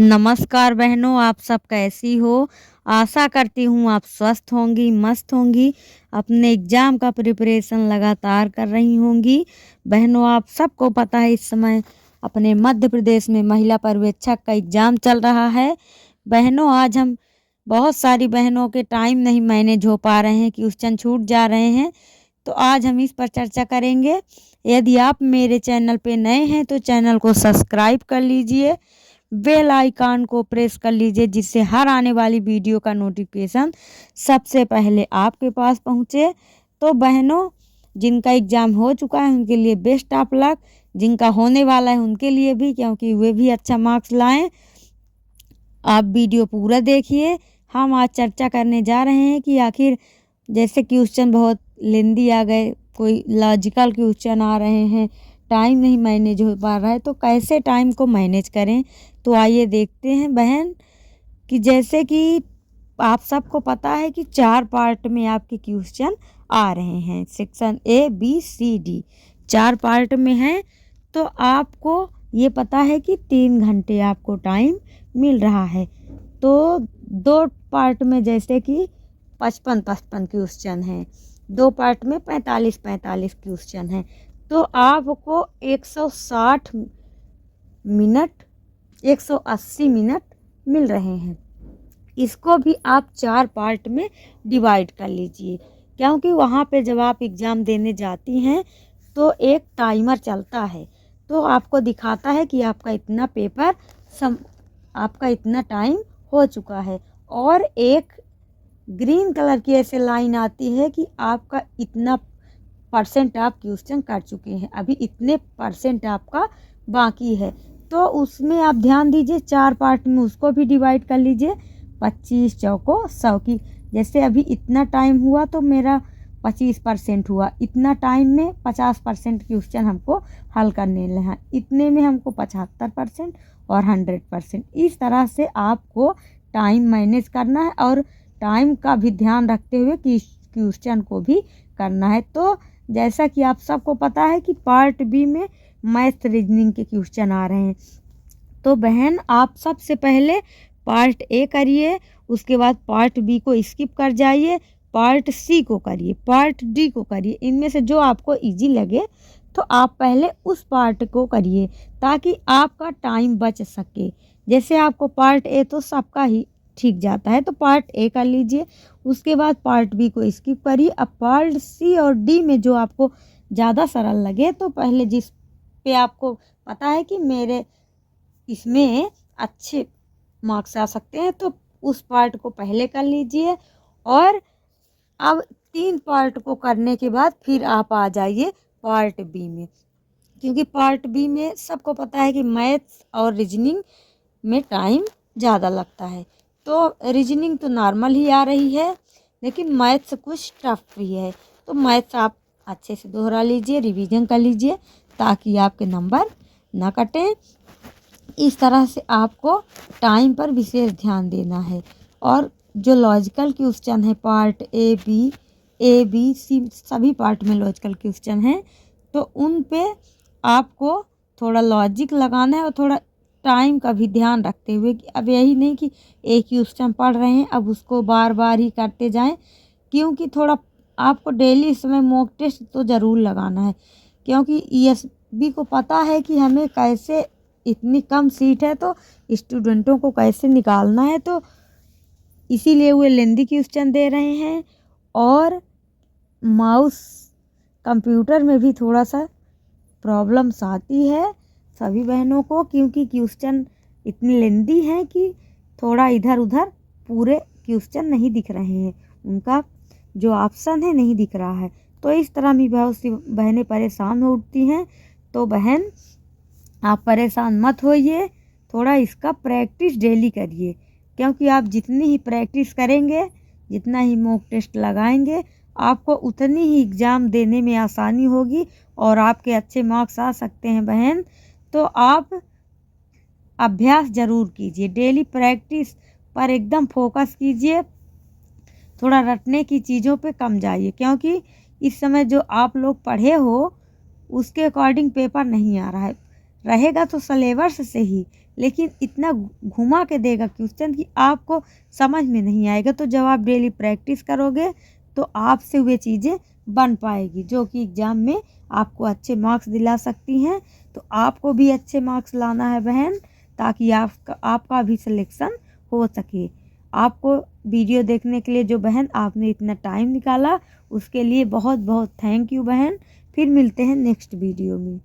नमस्कार बहनों, आप सब कैसी हो? आशा करती हूँ आप स्वस्थ होंगी, मस्त होंगी, अपने एग्ज़ाम का प्रिपरेशन लगातार कर रही होंगी। बहनों, आप सबको पता है इस समय अपने मध्य प्रदेश में महिला पर्यवेक्षक का एग्ज़ाम चल रहा है। बहनों, आज हम बहुत सारी बहनों के टाइम नहीं मैनेज हो पा रहे हैं, क्वेश्चन छूट जा रहे हैं, तो आज हम इस पर चर्चा करेंगे। यदि आप मेरे चैनल पे नए हैं तो चैनल को सब्सक्राइब कर लीजिए, बेल आइकन को प्रेस कर लीजिए, जिससे हर आने वाली वीडियो का नोटिफिकेशन सबसे पहले आपके पास पहुंचे। तो बहनों, जिनका एग्ज़ाम हो चुका है उनके लिए बेस्ट ऑफ लक, जिनका होने वाला है उनके लिए भी, क्योंकि वे भी अच्छा मार्क्स लाएं। आप वीडियो पूरा देखिए। हम आज चर्चा करने जा रहे हैं कि आखिर जैसे क्वेश्चन बहुत लेंदी आ गए, कोई लॉजिकल क्वेश्चन आ रहे हैं, टाइम नहीं मैनेज हो पा रहा है, तो कैसे टाइम को मैनेज करें। तो आइए देखते हैं बहन कि जैसे कि आप सबको पता है कि 4 पार्ट में आपके क्वेश्चन आ रहे हैं। Section A B C D 4 part में हैं। तो आपको ये पता है कि 3 घंटे आपको टाइम मिल रहा है। तो 2 पार्ट में जैसे कि 55-55 क्वेश्चन हैं, 2 पार्ट में 45-45 क्वेश्चन हैं, तो आपको 160 मिनट 180 मिनट मिल रहे हैं। इसको भी आप 4 पार्ट में डिवाइड कर लीजिए, क्योंकि वहाँ पे जब आप एग्ज़ाम देने जाती हैं तो एक टाइमर चलता है, तो आपको दिखाता है कि आपका इतना पेपर आपका इतना टाइम हो चुका है, और एक ग्रीन कलर की ऐसे लाइन आती है कि आपका इतना परसेंट आप क्वेश्चन कर चुके हैं, अभी इतने परसेंट आपका बाकी है। तो उसमें आप ध्यान दीजिए, 4 पार्ट में उसको भी डिवाइड कर लीजिए। 25 चौको 100 की, जैसे अभी इतना टाइम हुआ तो मेरा 25% हुआ, इतना टाइम में 50% क्वेश्चन हमको हल करने हैं, इतने में हमको 75% और 100%। इस तरह से आपको टाइम मैनेज करना है और टाइम का भी ध्यान रखते हुए कि क्वेश्चन को भी करना है। तो जैसा कि आप सबको पता है कि पार्ट बी में मैथ रीजनिंग के क्वेश्चन आ रहे हैं, तो बहन आप सबसे पहले पार्ट ए करिए, उसके बाद पार्ट बी को स्किप कर जाइए, पार्ट सी को करिए, पार्ट डी को करिए। इनमें से जो आपको इजी लगे तो आप पहले उस पार्ट को करिए, ताकि आपका टाइम बच सके। जैसे आपको पार्ट ए तो सबका ही ठीक जाता है, तो पार्ट ए कर लीजिए, उसके बाद पार्ट बी को स्किप करिए। अब पार्ट सी और डी में जो आपको ज़्यादा सरल लगे, तो पहले जिस पे आपको पता है कि मेरे इसमें अच्छे मार्क्स आ सकते हैं, तो उस पार्ट को पहले कर लीजिए। और अब 3 पार्ट को करने के बाद फिर आप आ जाइए पार्ट बी में, क्योंकि पार्ट बी में सबको पता है कि मैथ्स और रीजनिंग में टाइम ज़्यादा लगता है। तो रीजनिंग तो नॉर्मल ही आ रही है, लेकिन मैथ्स कुछ टफ भी है, तो मैथ्स आप अच्छे से दोहरा लीजिए, रिवीजन कर लीजिए, ताकि आपके नंबर ना कटें। इस तरह से आपको टाइम पर विशेष ध्यान देना है। और जो लॉजिकल क्वेश्चन है पार्ट ए बी सी सभी पार्ट में लॉजिकल क्वेश्चन हैं, तो उन पे आपको थोड़ा लॉजिक लगाना है और थोड़ा टाइम का भी ध्यान रखते हुए कि अब यही नहीं कि एक क्वेश्चन पढ़ रहे हैं अब उसको बार बार ही करते जाएं, क्योंकि थोड़ा आपको डेली इस समय मॉक टेस्ट तो ज़रूर लगाना है, क्योंकि ईएसबी को पता है कि हमें कैसे, इतनी कम सीट है तो स्टूडेंटों को कैसे निकालना है, तो इसीलिए वो लेंदी क्वेश्चन दे रहे हैं। और माउस कंप्यूटर में भी थोड़ा सा प्रॉब्लम्स आती है सभी बहनों को, क्योंकि क्वेश्चन इतनी लेंदी हैं कि थोड़ा इधर उधर पूरे क्वेश्चन नहीं दिख रहे हैं, उनका जो ऑप्शन है नहीं दिख रहा है। तो इस तरह भी बहुत सी बहनें परेशान हो उठती हैं। तो बहन आप परेशान मत होइए, थोड़ा इसका प्रैक्टिस डेली करिए, क्योंकि आप जितनी ही प्रैक्टिस करेंगे, जितना ही मॉक टेस्ट लगाएंगे, आपको उतनी ही एग्ज़ाम देने में आसानी होगी और आपके अच्छे मार्क्स आ सकते हैं बहन। तो आप अभ्यास ज़रूर कीजिए, डेली प्रैक्टिस पर एकदम फोकस कीजिए, थोड़ा रटने की चीज़ों पे कम जाइए, क्योंकि इस समय जो आप लोग पढ़े हो उसके अकॉर्डिंग पेपर नहीं आ रहा है, रहेगा तो सिलेबस से ही, लेकिन इतना घुमा के देगा क्वेश्चन कि आपको समझ में नहीं आएगा। तो जब आप डेली प्रैक्टिस करोगे तो आपसे वे चीज़ें बन पाएगी जो कि एग्ज़ाम में आपको अच्छे मार्क्स दिला सकती हैं। तो आपको भी अच्छे मार्क्स लाना है बहन, ताकि आपका भी सिलेक्शन हो सके। आपको वीडियो देखने के लिए जो बहन आपने इतना टाइम निकाला उसके लिए बहुत बहुत थैंक यू बहन। फिर मिलते हैं नेक्स्ट वीडियो में।